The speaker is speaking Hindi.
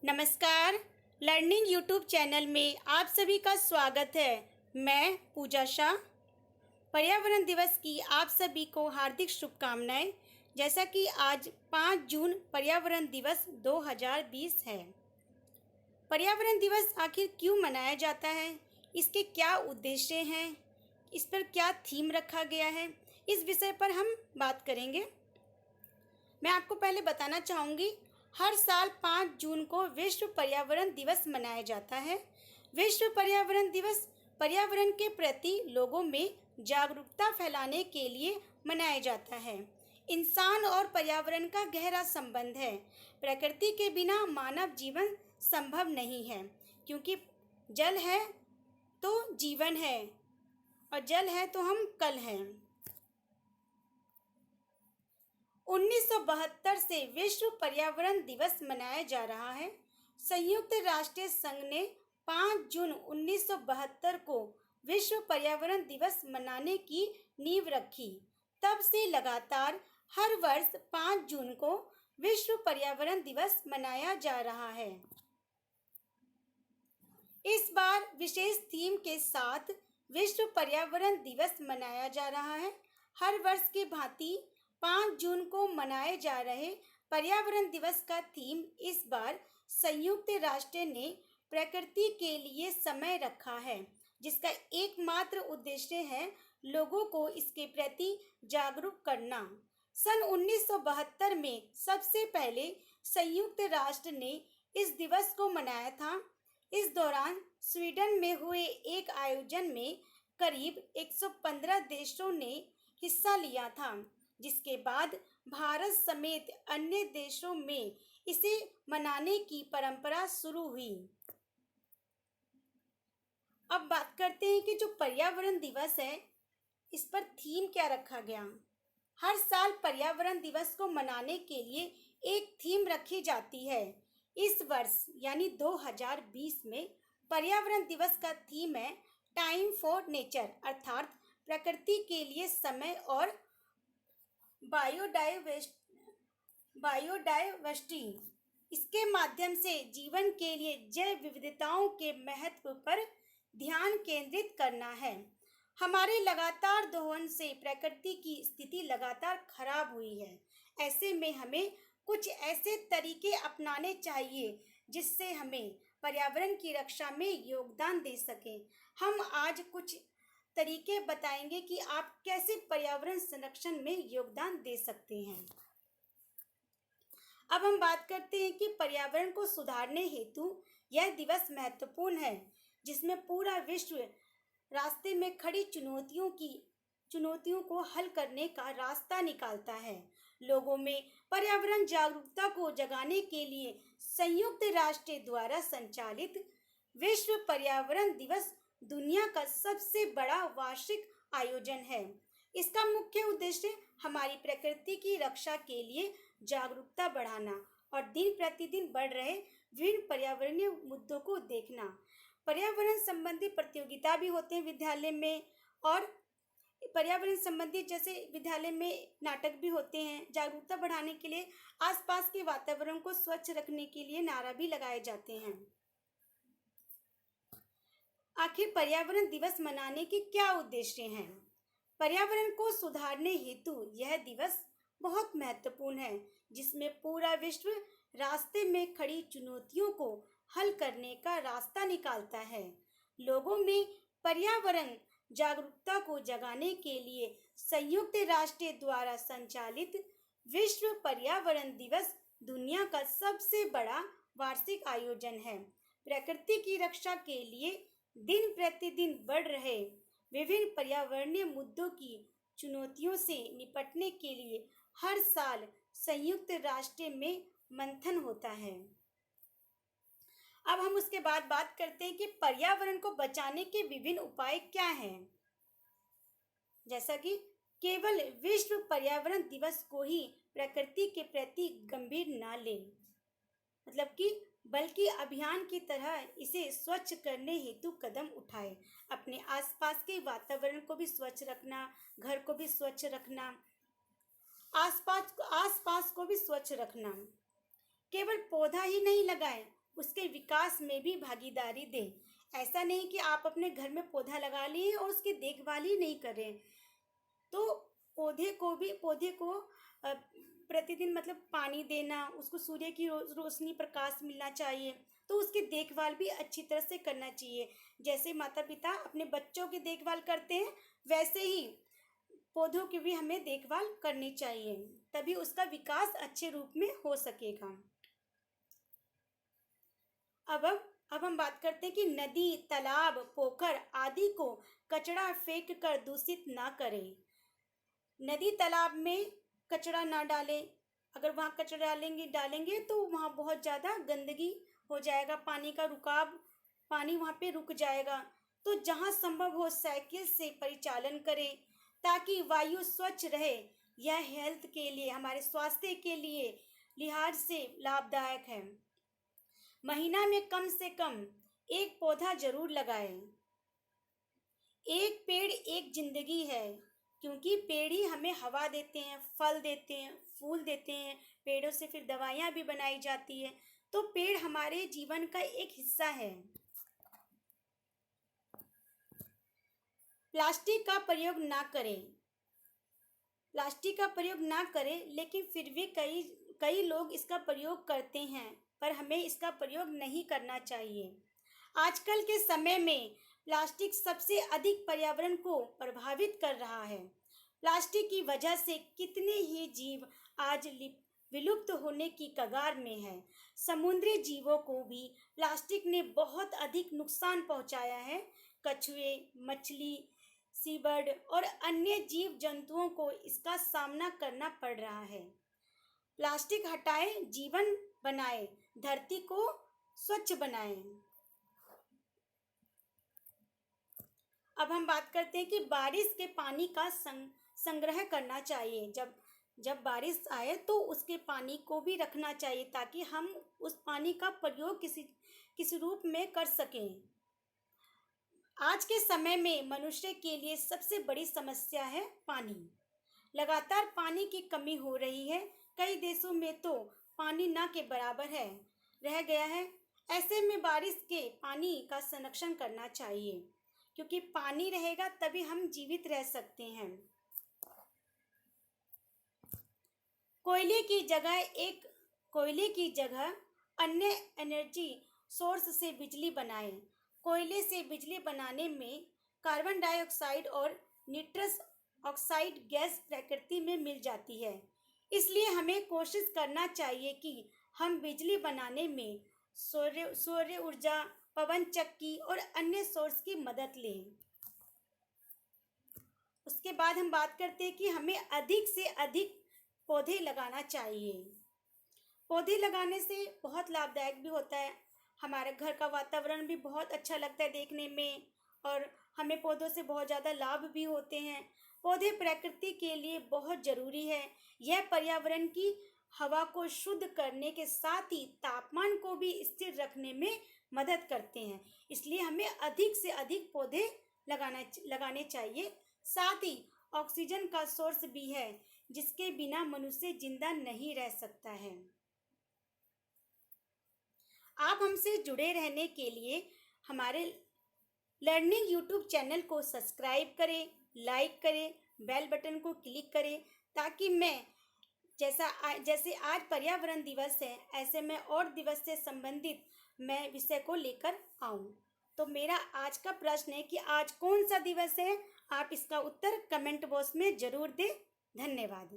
नमस्कार। लर्निंग यूट्यूब चैनल में आप सभी का स्वागत है। मैं पूजा शाह। पर्यावरण दिवस की आप सभी को हार्दिक शुभकामनाएं। जैसा कि आज 5 जून पर्यावरण दिवस 2020 है। पर्यावरण दिवस आखिर क्यों मनाया जाता है, इसके क्या उद्देश्य हैं, इस पर क्या थीम रखा गया है, इस विषय पर हम बात करेंगे। मैं आपको पहले बताना चाहूँगी, हर साल 5 जून को विश्व पर्यावरण दिवस मनाया जाता है। विश्व पर्यावरण दिवस पर्यावरण के प्रति लोगों में जागरूकता फैलाने के लिए मनाया जाता है। इंसान और पर्यावरण का गहरा संबंध है। प्रकृति के बिना मानव जीवन संभव नहीं है, क्योंकि जल है तो जीवन है और जल है तो हम कल हैं। 1972 से विश्व पर्यावरण दिवस मनाया जा रहा है। संयुक्त राष्ट्र संघ ने 5 जून 1972 को विश्व पर्यावरण दिवस मनाने की नींव रखी। तब से लगातार हर वर्ष 5 जून को विश्व पर्यावरण दिवस मनाया जा रहा है। इस बार विशेष थीम के साथ विश्व पर्यावरण दिवस मनाया जा रहा है। हर वर्ष की भांति 5 जून को मनाए जा रहे पर्यावरण दिवस का थीम इस बार संयुक्त राष्ट्र ने प्रकृति के लिए समय रखा है, जिसका एकमात्र उद्देश्य है लोगों को इसके प्रति जागरूक करना। सन 1972 में सबसे पहले संयुक्त राष्ट्र ने इस दिवस को मनाया था। इस दौरान स्वीडन में हुए एक आयोजन में करीब 115 देशों ने हिस्सा लिया था, जिसके बाद भारत समेत अन्य देशों में इसे मनाने की परंपरा शुरू हुई। अब बात करते हैं कि जो पर्यावरण दिवस है, इस पर थीम क्या रखा गया। हर साल पर्यावरण दिवस को मनाने के लिए एक थीम रखी जाती है। इस वर्ष यानी 2020 में पर्यावरण दिवस का थीम है टाइम फॉर नेचर, अर्थात प्रकृति के लिए समय और बायोडायवर्सिटी। इसके माध्यम से जीवन के लिए जैव विविधताओं के महत्व पर ध्यान केंद्रित करना है। हमारे लगातार दोहन से प्रकृति की स्थिति लगातार खराब हुई है। ऐसे में हमें कुछ ऐसे तरीके अपनाने चाहिए जिससे हमें पर्यावरण की रक्षा में योगदान दे सकें। हम आज कुछ तरीके बताएंगे कि आप कैसे पर्यावरण संरक्षण में योगदान दे सकते हैं। अब हम बात करते हैं कि पर्यावरण को सुधारने हेतु यह दिवस महत्वपूर्ण है, जिसमें पूरा विश्व रास्ते में खड़ी चुनौतियों को हल करने का रास्ता निकालता है। लोगों में पर्यावरण जागरूकता को जगाने के लिए संयुक्त राष्ट्र द्वारा संचालित विश्व पर्यावरण दिवस दुनिया का सबसे बड़ा वार्षिक आयोजन है। इसका मुख्य उद्देश्य हमारी प्रकृति की रक्षा के लिए जागरूकता बढ़ाना और दिन प्रतिदिन बढ़ रहे विभिन्न पर्यावरणीय मुद्दों को देखना। पर्यावरण संबंधी प्रतियोगिता भी होते हैं विद्यालय में, और पर्यावरण संबंधी जैसे विद्यालय में नाटक भी होते हैं। जागरूकता बढ़ाने के लिए आसपास के वातावरण को स्वच्छ रखने के लिए नारा भी लगाए जाते हैं। आखिर पर्यावरण दिवस मनाने के क्या उद्देश्य हैं? पर्यावरण को सुधारने हेतु यह दिवस बहुत महत्वपूर्ण है, जिसमें पूरा विश्व रास्ते में खड़ी चुनौतियों को हल करने का रास्ता निकालता है। लोगों में पर्यावरण जागरूकता को जगाने के लिए संयुक्त राष्ट्र द्वारा संचालित विश्व पर्यावरण दिवस दुनिया का सबसे बड़ा वार्षिक आयोजन है। प्रकृति की रक्षा के लिए दिन प्रतिदिन बढ़ रहे विभिन्न पर्यावरणीय मुद्दों की चुनौतियों से निपटने के लिए हर साल संयुक्त राष्ट्र में मंथन होता है। अब हम उसके बाद बात करते हैं कि पर्यावरण को बचाने के विभिन्न उपाय क्या हैं। जैसा कि केवल विश्व पर्यावरण दिवस को ही प्रकृति के प्रति गंभीर ना लें, मतलब कि बल्कि अभियान की तरह इसे स्वच्छ करने हेतु कदम उठाए। अपने आसपास के वातावरण को भी स्वच्छ रखना, घर को भी स्वच्छ रखना, आसपास को भी स्वच्छ रखना। केवल पौधा ही नहीं लगाएं, उसके विकास में भी भागीदारी दें। ऐसा नहीं कि आप अपने घर में पौधा लगा लिए और उसकी देखभाल ही नहीं कर रहे। तो पौधे को प्रतिदिन मतलब पानी देना, उसको सूर्य की रोशनी प्रकाश मिलना चाहिए। तो उसकी देखभाल भी अच्छी तरह से करना चाहिए। जैसे माता पिता अपने बच्चों की देखभाल करते हैं, वैसे ही पौधों की भी हमें देखभाल करनी चाहिए, तभी उसका विकास अच्छे रूप में हो सकेगा। अब हम बात करते हैं कि नदी, तालाब, पोखर आदि को कचरा फेंक कर दूषित ना करें। नदी तालाब में कचरा ना डालें। अगर वहाँ कचरा डालेंगे तो वहाँ बहुत ज़्यादा गंदगी हो जाएगा, पानी वहाँ पे रुक जाएगा। तो जहाँ संभव हो साइकिल से परिचालन करें ताकि वायु स्वच्छ रहे। यह हेल्थ के लिए, हमारे स्वास्थ्य के लिए लिहाज से लाभदायक है। महीना में कम से कम एक पौधा जरूर लगाएं। एक पेड़ एक जिंदगी है, क्योंकि पेड़ ही हमें हवा देते हैं, फल देते हैं, फूल देते हैं। पेड़ों से फिर दवाइयाँ भी बनाई जाती है। तो पेड़ हमारे जीवन का एक हिस्सा है। प्लास्टिक का प्रयोग ना करें, लेकिन फिर भी कई लोग इसका प्रयोग करते हैं, पर हमें इसका प्रयोग नहीं करना चाहिए। आजकल के समय में प्लास्टिक सबसे अधिक पर्यावरण को प्रभावित कर रहा है। प्लास्टिक की वजह से कितने ही जीव आज विलुप्त होने की कगार में है। समुद्री जीवों को भी प्लास्टिक ने बहुत अधिक नुकसान पहुंचाया है। कछुए, मछली, सीबर्ड और अन्य जीव जंतुओं को इसका सामना करना पड़ रहा है। प्लास्टिक हटाएं, जीवन बनाएं, धरती को स्वच्छ बनाएं। अब हम बात करते हैं कि बारिश के पानी का संग्रह करना चाहिए। जब बारिश आए तो उसके पानी को भी रखना चाहिए, ताकि हम उस पानी का प्रयोग किसी रूप में कर सकें। आज के समय में मनुष्य के लिए सबसे बड़ी समस्या है पानी। लगातार पानी की कमी हो रही है। कई देशों में तो पानी ना के बराबर रह गया है। ऐसे में बारिश के पानी का संरक्षण करना चाहिए, क्योंकि पानी रहेगा तभी हम जीवित रह सकते हैं। कोयले की जगह अन्य एनर्जी सोर्स से बिजली बनाएं। कोयले से बिजली बनाने में कार्बन डाइऑक्साइड और निट्रस ऑक्साइड गैस प्रकृति में मिल जाती है। इसलिए हमें कोशिश करना चाहिए कि हम बिजली बनाने में सौर ऊर्जा, पवन चक्की और अन्य सोर्स की मदद लें। उसके बाद हम बात करते हैं कि हमें अधिक से अधिक पौधे लगाना चाहिए। पौधे लगाने से बहुत लाभदायक भी होता है। हमारे घर का वातावरण भी बहुत अच्छा लगता है देखने में, और हमें पौधों से बहुत ज़्यादा लाभ भी होते हैं। पौधे प्रकृति के लिए बहुत ज़रूरी है। यह पर्यावरण की हवा को शुद्ध करने के साथ ही तापमान को भी स्थिर रखने में मदद करते हैं। इसलिए हमें अधिक से अधिक पौधे लगाने चाहिए। साथ ही ऑक्सीजन का सोर्स भी है, जिसके बिना मनुष्य जिंदा नहीं रह सकता है। आप हमसे जुड़े रहने के लिए हमारे लर्निंग यूट्यूब चैनल को सब्सक्राइब करें, लाइक करें, बेल बटन को क्लिक करें, ताकि मैं जैसे आज पर्यावरण दिवस है, ऐसे मैं और दिवस से संबंधित मैं विषय को लेकर आऊँ। तो मेरा आज का प्रश्न है कि आज कौन सा दिवस है? आप इसका उत्तर कमेंट बॉक्स में ज़रूर दें। धन्यवाद।